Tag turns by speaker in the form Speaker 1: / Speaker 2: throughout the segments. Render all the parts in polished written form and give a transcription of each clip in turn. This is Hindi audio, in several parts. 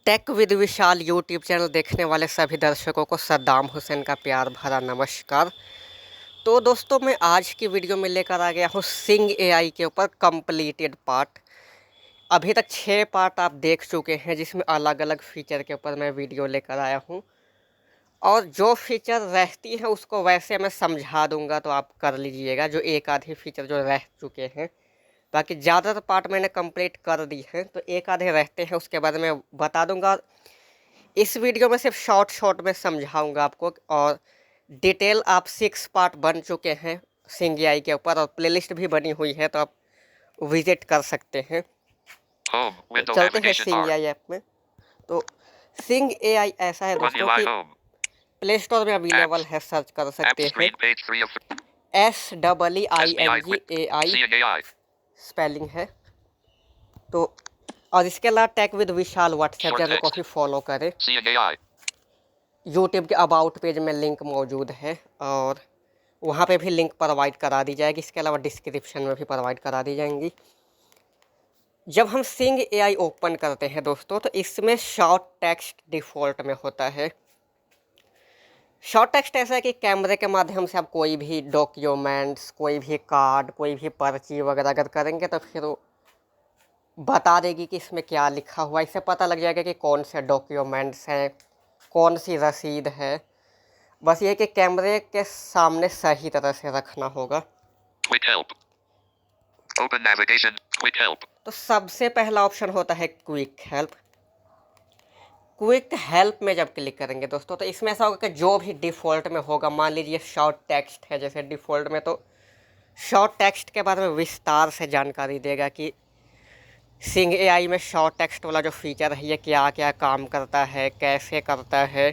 Speaker 1: Take with Vishal YouTube channel देखने वाले सभी दर्शकों को सद्दाम हुसैन का प्यार भरा नमस्कार। तो दोस्तों, मैं आज की वीडियो में लेकर आ गया हूँ सिंग एआई के ऊपर कंप्लीटेड पार्ट। अभी तक 6 पार्ट आप देख चुके हैं, जिसमें अलग अलग फीचर के ऊपर मैं वीडियो लेकर आया हूँ। और जो फीचर रहती है उसको वैसे मैं समझा दूंगा, तो आप कर लीजिएगा। जो एक आधे फीचर जो रह चुके हैं, बाकी ज़्यादातर पार्ट मैंने कंप्लीट कर दी है, तो एक आधे रहते हैं उसके बाद मैं बता दूंगा। इस वीडियो में सिर्फ शॉर्ट में समझाऊंगा आपको। और डिटेल आप 6 पार्ट बन चुके हैं सिंग एआई के ऊपर, और प्लेलिस्ट भी बनी हुई है, तो आप विजिट कर सकते हैं। चलते हैं सिंग एआई ऐप में। तो सिंग एआई ऐसा है दोस्तों कि प्ले स्टोर में अवेलेबल है, सर्च कर सकते हैं। SEEINGAI स्पेलिंग है। तो और इसके अलावा tech with Vishal WhatsApp channel को भी फॉलो करें। यूट्यूब के अबाउट पेज में लिंक मौजूद है, और वहाँ पे भी लिंक प्रोवाइड करा दी जाएगी। इसके अलावा डिस्क्रिप्शन में भी प्रोवाइड करा दी जाएंगी। जब हम सिंग एआई ओपन करते हैं दोस्तों, तो इसमें शॉर्ट टेक्स्ट डिफ़ॉल्ट में होता है। शॉर्ट टेक्स्ट ऐसा है कि कैमरे के माध्यम से आप कोई भी डॉक्यूमेंट्स, कोई भी कार्ड, कोई भी पर्ची वगैरह अगर करेंगे, तो फिर वो बता देगी कि इसमें क्या लिखा हुआ है। इससे पता लग जाएगा कि कौन से डॉक्यूमेंट्स हैं, कौन सी रसीद है। बस ये कि कैमरे के सामने सही तरह से रखना होगा। Quick help. Open navigation. Quick help. तो सबसे पहला ऑप्शन होता है क्विक हेल्प। क्विक हेल्प में जब क्लिक करेंगे दोस्तों, तो इसमें ऐसा होगा कि जो भी डिफ़ॉल्ट में होगा, मान लीजिए शॉर्ट टेक्स्ट है जैसे डिफ़ॉल्ट में, तो शॉर्ट टेक्स्ट के बारे में विस्तार से जानकारी देगा कि सिंग एआई में शॉर्ट टेक्स्ट वाला जो फीचर है ये क्या क्या काम करता है, कैसे करता है।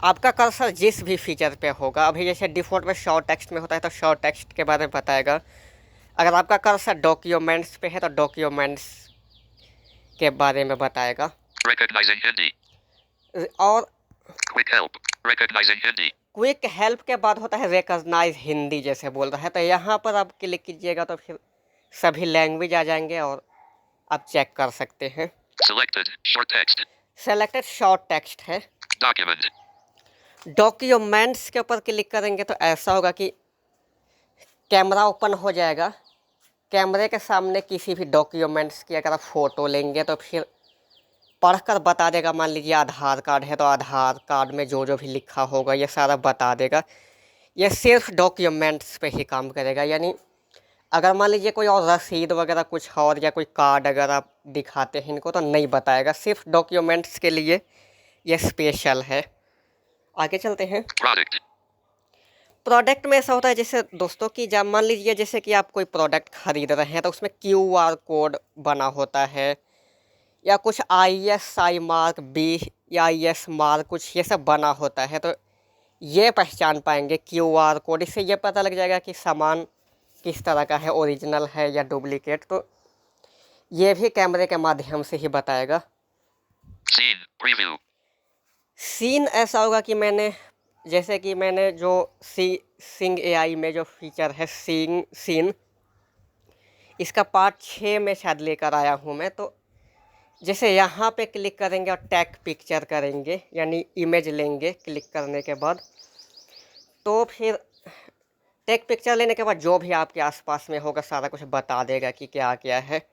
Speaker 1: आपका कर्सर जिस भी फीचर पे होगा, अभी जैसे डिफ़ॉल्ट में शॉर्ट टेक्स्ट में होता है, तो शॉर्ट टेक्स्ट के बारे में बताएगा। अगर आपका कर्सर डॉक्यूमेंट्स पे है, तो डॉक्यूमेंट्स के बारे में बताएगा। और क्विक हेल्प के बाद होता है रिकॉग्नाइज हिंदी, जैसे बोल रहा है। तो यहाँ पर आप क्लिक कीजिएगा, तो फिर सभी लैंग्वेज आ जाएंगे और आप चेक कर सकते हैं। सेलेक्टेड शॉर्ट टेक्स्ट है। डॉक्यूमेंट्स के ऊपर क्लिक करेंगे तो ऐसा होगा कि कैमरा ओपन हो जाएगा। कैमरे के सामने किसी भी डॉक्यूमेंट्स की अगर आप फ़ोटो लेंगे, तो फिर पढ़कर बता देगा। मान लीजिए आधार कार्ड है, तो आधार कार्ड में जो जो भी लिखा होगा ये सारा बता देगा। ये सिर्फ डॉक्यूमेंट्स पे ही काम करेगा। यानी अगर मान लीजिए कोई और रसीद वगैरह कुछ और, या कोई कार्ड अगर आप दिखाते हैं इनको, तो नहीं बताएगा। सिर्फ डॉक्यूमेंट्स के लिए ये स्पेशल है। आगे चलते हैं। प्रोडक्ट में ऐसा होता है जैसे दोस्तों कि जब मान लीजिए जैसे कि आप कोई प्रोडक्ट खरीद रहे हैं, तो उसमें QR कोड बना होता है, या कुछ ISI मार्क, BIS मार्क, कुछ ये सब बना होता है। तो ये पहचान पाएंगे QR कोड। इससे ये पता लग जाएगा कि सामान किस तरह का है, ओरिजिनल है या डुप्लीकेट। तो ये भी कैमरे के माध्यम से ही बताएगा। सीन ऐसा होगा कि जैसे कि मैंने जो सिंग एआई में जो फीचर है सीन, इसका पार्ट 6 में शायद लेकर आया हूँ मैं। तो जैसे यहाँ पे क्लिक करेंगे और टैग पिक्चर करेंगे, यानी इमेज लेंगे क्लिक करने के बाद, तो फिर टैग पिक्चर लेने के बाद जो भी आपके आसपास में होगा सारा कुछ बता देगा कि क्या क्या है।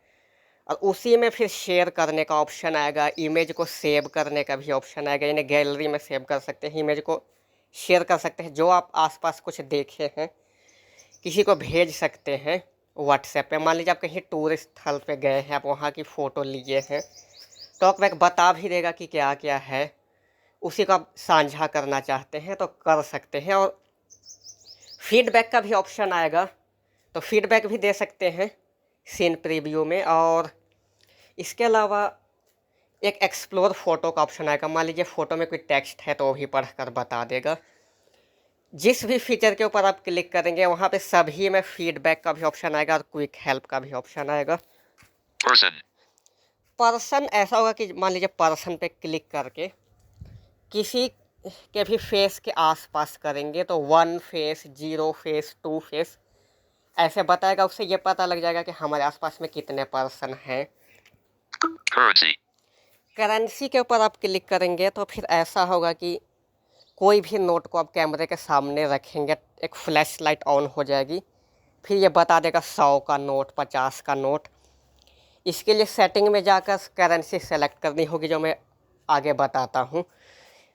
Speaker 1: और उसी में फिर शेयर करने का ऑप्शन आएगा, इमेज को सेव करने का भी ऑप्शन आएगा। यानी गैलरी में सेव कर सकते हैं, इमेज को शेयर कर सकते हैं। जो आप आसपास कुछ देखे हैं किसी को भेज सकते हैं व्हाट्सएप पे। मान लीजिए आप कहीं टूरिस्ट स्थल पे गए हैं, आप वहाँ की फ़ोटो लिए हैं, तो आपको बता भी देगा कि क्या क्या है। उसी को आप साझा करना चाहते हैं तो कर सकते हैं। और फीडबैक का भी ऑप्शन आएगा, तो फीडबैक भी दे सकते हैं सीन प्रीव्यू में। और इसके अलावा एक एक्सप्लोर फ़ोटो का ऑप्शन आएगा। मान लीजिए फ़ोटो में कोई टेक्स्ट है, तो वो भी पढ़कर बता देगा। जिस भी फीचर के ऊपर आप क्लिक करेंगे वहाँ पे सभी में फीडबैक का भी ऑप्शन आएगा और क्विक हेल्प का भी ऑप्शन आएगा। पर्सन ऐसा होगा कि मान लीजिए पर्सन पे क्लिक करके किसी के भी फेस के आसपास करेंगे, तो 1 फेस, 0 फेस, 2 फेस ऐसे बताएगा। उससे ये पता लग जाएगा कि हमारे आसपास में कितने पर्सन हैं। करेंसी के ऊपर आप क्लिक करेंगे तो फिर ऐसा होगा कि कोई भी नोट को आप कैमरे के सामने रखेंगे, एक फ्लैश लाइट ऑन हो जाएगी, फिर ये बता देगा 100 का नोट, 50 का नोट। इसके लिए सेटिंग में जाकर करेंसी सेलेक्ट करनी होगी, जो मैं आगे बताता हूँ।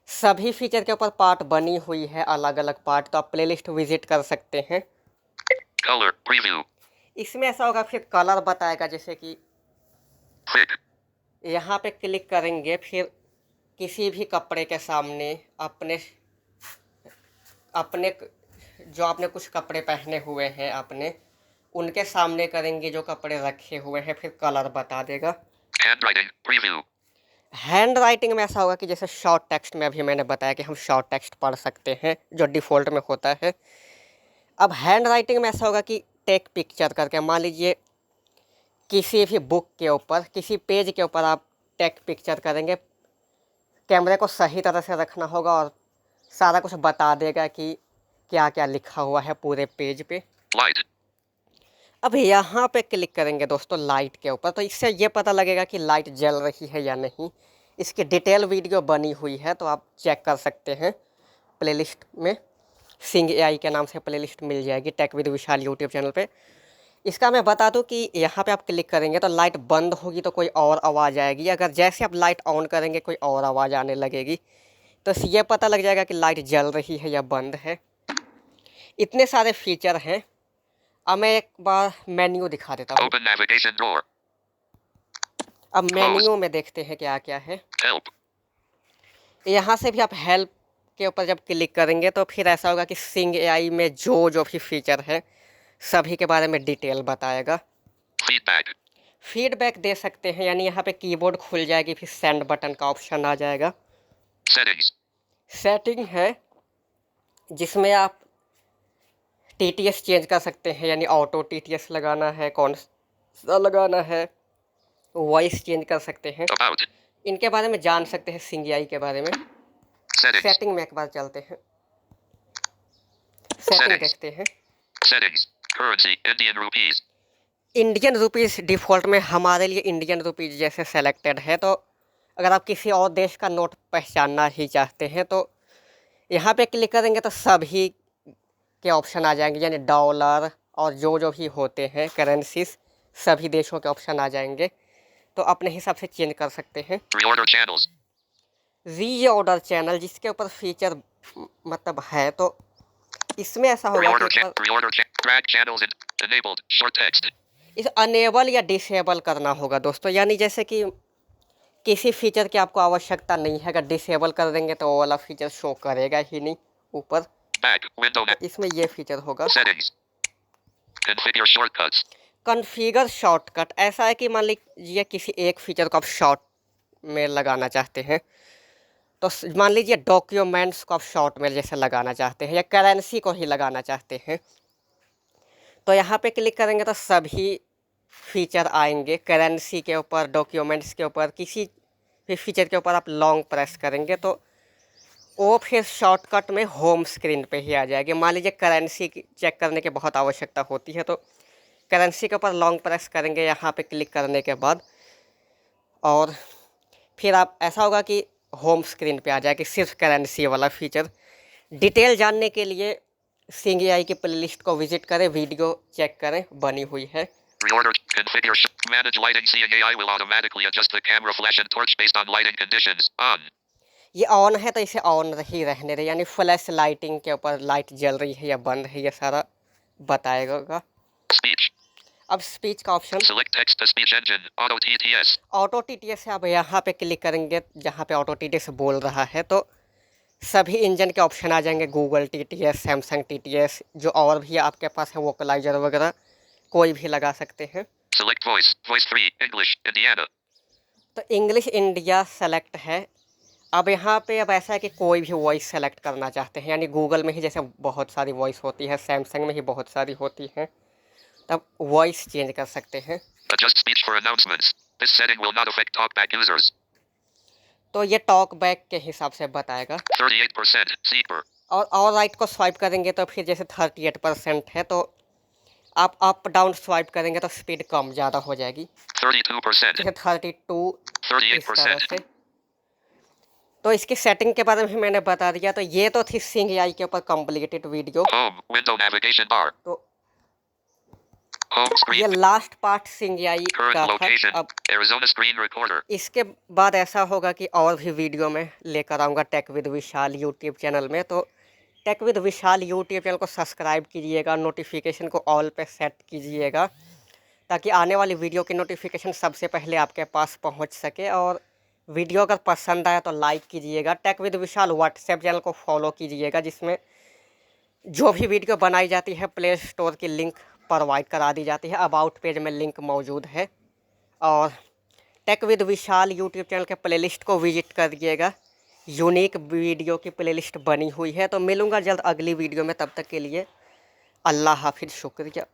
Speaker 1: सभी फीचर के ऊपर पार्ट बनी हुई है, अलग अलग पार्ट, तो आप प्लेलिस्ट विजिट कर सकते हैं।
Speaker 2: Color preview.
Speaker 1: इसमें ऐसा होगा, फिर कलर बताएगा, जैसे कि
Speaker 2: Thick.
Speaker 1: यहाँ पे क्लिक करेंगे, फिर किसी भी कपड़े के सामने अपने अपने जो आपने कुछ कपड़े पहने हुए हैं अपने, उनके सामने करेंगे जो कपड़े रखे हुए हैं, फिर कलर बता देगा।
Speaker 2: Handwriting preview.
Speaker 1: हैंड राइटिंग में ऐसा होगा कि जैसे शॉर्ट टेक्स्ट में अभी मैंने बताया कि हम शॉर्ट टेक्स्ट पढ़ सकते हैं, जो डिफ़ॉल्ट में होता है। अब हैंड राइटिंग में ऐसा होगा कि टेक पिक्चर करके, मान लीजिए किसी भी बुक के ऊपर, किसी पेज के ऊपर आप टेक पिक्चर करेंगे, कैमरे को सही तरह से रखना होगा और सारा कुछ बता देगा कि क्या क्या लिखा हुआ है पूरे पेज पे।
Speaker 2: Light.
Speaker 1: अब यहाँ पे क्लिक करेंगे दोस्तों लाइट के ऊपर, तो इससे ये पता लगेगा कि लाइट जल रही है या नहीं। इसकी डिटेल वीडियो बनी हुई है, तो आप चेक कर सकते हैं प्लेलिस्ट में। सिंग एआई के नाम से प्लेलिस्ट मिल जाएगी tech with Vishal YouTube channel पे। इसका मैं बता दूं कि यहाँ पे आप क्लिक करेंगे तो लाइट बंद होगी तो कोई और आवाज़ आएगी, अगर जैसे आप लाइट ऑन करेंगे कोई और आवाज़ आने लगेगी, तो इससे ये पता लग जाएगा कि लाइट जल रही है या बंद है। इतने सारे फीचर हैं। अब मैं एक बार मेन्यू दिखा देता हूँ।
Speaker 2: Open navigation door.
Speaker 1: अब मेन्यू में देखते हैं क्या क्या है।
Speaker 2: Help.
Speaker 1: यहाँ से भी आप हेल्प के ऊपर जब क्लिक करेंगे तो फिर ऐसा होगा कि सिंग एआई में जो जो भी फीचर है सभी के बारे में डिटेल बताएगा।
Speaker 2: Feedback.
Speaker 1: फीडबैक दे सकते हैं, यानी यहाँ पे कीबोर्ड खुल जाएगी, फिर सेंड बटन का ऑप्शन आ जाएगा।
Speaker 2: Settings.
Speaker 1: सेटिंग है जिसमें आप टीटीएस चेंज कर सकते हैं, यानी ऑटो टीटीएस लगाना है, कौन सा लगाना है, वॉइस चेंज कर सकते हैं।
Speaker 2: About.
Speaker 1: इनके बारे में जान सकते हैं सिंग एआई के बारे में।
Speaker 2: Settings.
Speaker 1: सेटिंग में एक बार चलते हैं, सेटिंग देखते हैं।
Speaker 2: Settings. Currency Indian rupees.
Speaker 1: Indian rupees default में हमारे लिए इंडियन रुपीज़ जैसे सेलेक्टेड है, तो अगर आप किसी और देश का नोट पहचानना ही चाहते हैं तो यहाँ पे क्लिक करेंगे तो सभी के ऑप्शन आ जाएंगे, यानी डॉलर और जो जो भी होते हैं करेंसीज, सभी देशों के ऑप्शन आ जाएंगे, तो अपने हिसाब से चेंज कर सकते हैं।
Speaker 2: Reorder channels.
Speaker 1: रीऑर्डर चैनल जिसके ऊपर फीचर मतलब है, तो इसमें ऐसा होगा कि
Speaker 2: Drag channels enabled. Short text.
Speaker 1: इस अनेबल या डिसेबल करना होगा दोस्तों, यानी जैसे कि किसी फीचर की आपको आवश्यकता नहीं है, अगर डिसेबल कर देंगे तो वो वाला फीचर शो करेगा ही नहीं ऊपर।
Speaker 2: Back window.
Speaker 1: इसमें ये फीचर होगा।
Speaker 2: Settings. Configure shortcuts.
Speaker 1: Configure shortcut, ऐसा है कि मान लीजिए किसी एक फीचर को आप शॉर्ट में लगाना चाहते हैं, तो मान लीजिए डॉक्यूमेंट्स को आप शॉर्ट में जैसे लगाना चाहते हैं, या करेंसी को ही लगाना चाहते हैं, तो यहाँ पे क्लिक करेंगे तो सभी फीचर आएंगे। करेंसी के ऊपर, डॉक्यूमेंट्स के ऊपर, किसी भी फीचर के ऊपर आप लॉन्ग प्रेस करेंगे तो वो फिर शॉर्टकट में होम स्क्रीन पे ही आ जाएगी। मान लीजिए करेंसी चेक करने की बहुत आवश्यकता होती है, तो करेंसी के ऊपर लॉन्ग प्रेस करेंगे यहाँ पे क्लिक करने के बाद, और फिर आप ऐसा होगा कि होम स्क्रीन पे आ जाएगी सिर्फ करेंसी वाला फीचर। डिटेल जानने के लिए सिंग एआई की प्लेलिस्ट को विजिट करें, वीडियो चेक करें, बनी हुई है।
Speaker 2: Reorder. Configure. Manage lighting. Seeing AI will automatically adjust the camera flash and torch based on lighting conditions. On.
Speaker 1: ये ऑन है तो इसे ऑन ही रहने दें, यानी फ्लैश लाइटिंग के ऊपर लाइट जल रही है या बंद है, ये सारा बताएगा।
Speaker 2: Speech.
Speaker 1: अब स्पीच का option,
Speaker 2: Select text to speech engine. Auto TTS.
Speaker 1: Auto TTS से आप यहाँ पे क्लिक करेंगे, जहाँ पे ऑटो टीटीएस बोल रहा है तो सभी इंजन के ऑप्शन आ जाएंगे। गूगल टीटीएस, सैमसंग टीटीएस, जो और भी आपके पास है वोकलाइजर वगैरह, कोई भी लगा सकते हैं।
Speaker 2: Select voice. Voice 3. English. Indiana.
Speaker 1: तो इंग्लिश इंडिया सेलेक्ट है। अब यहाँ पे अब ऐसा है कि कोई भी वॉइस सेलेक्ट करना चाहते हैं, यानी गूगल में ही जैसे बहुत सारी वॉइस होती है, सैमसंग में ही बहुत सारी होती हैं, तब वॉइस चेंज कर सकते हैं।
Speaker 2: Adjust speech for announcements. This setting will not affect talkback users.
Speaker 1: तो ये टॉक बैक के हिसाब से बताएगा।
Speaker 2: 38%. Seeker.
Speaker 1: और राइट को स्वाइप करेंगे तो फिर जैसे 38% है, तो आप अप डाउन स्वाइप करेंगे तो स्पीड कम ज़्यादा हो जाएगी,
Speaker 2: 32%.
Speaker 1: जैसे 32 इस तरह
Speaker 2: 38%.
Speaker 1: से। तो इसकी सेटिंग के बारे में मैंने बता दिया। तो ये तो थी सिंग एआई के ऊपर completed video.
Speaker 2: Home. Window navigation bar.
Speaker 1: तो
Speaker 2: Home
Speaker 1: ये
Speaker 2: screen.
Speaker 1: लास्ट पार्ट सिंग एआई
Speaker 2: Current
Speaker 1: का है।
Speaker 2: location.
Speaker 1: अब
Speaker 2: Arizona screen recorder.
Speaker 1: इसके बाद ऐसा होगा कि और भी वीडियो में लेकर आऊँगा tech with Vishal YouTube channel में। तो tech with Vishal YouTube channel को सब्सक्राइब कीजिएगा, नोटिफिकेशन को ऑल पे सेट कीजिएगा, ताकि आने वाली वीडियो की नोटिफिकेशन सबसे पहले आपके पास पहुंच सके। और वीडियो अगर पसंद आया तो लाइक कीजिएगा। Tech with Vishal WhatsApp channel को फॉलो कीजिएगा, जिसमें जो भी वीडियो बनाई जाती है प्ले स्टोर की लिंक प्रोवाइड करा दी जाती है। अबाउट पेज में लिंक मौजूद है। और tech with Vishal YouTube channel के प्लेलिस्ट को विजिट करिएगा, यूनिक वीडियो की प्लेलिस्ट बनी हुई है। तो मिलूँगा जल्द अगली वीडियो में, तब तक के लिए अल्लाह हाफिज़, शुक्रिया।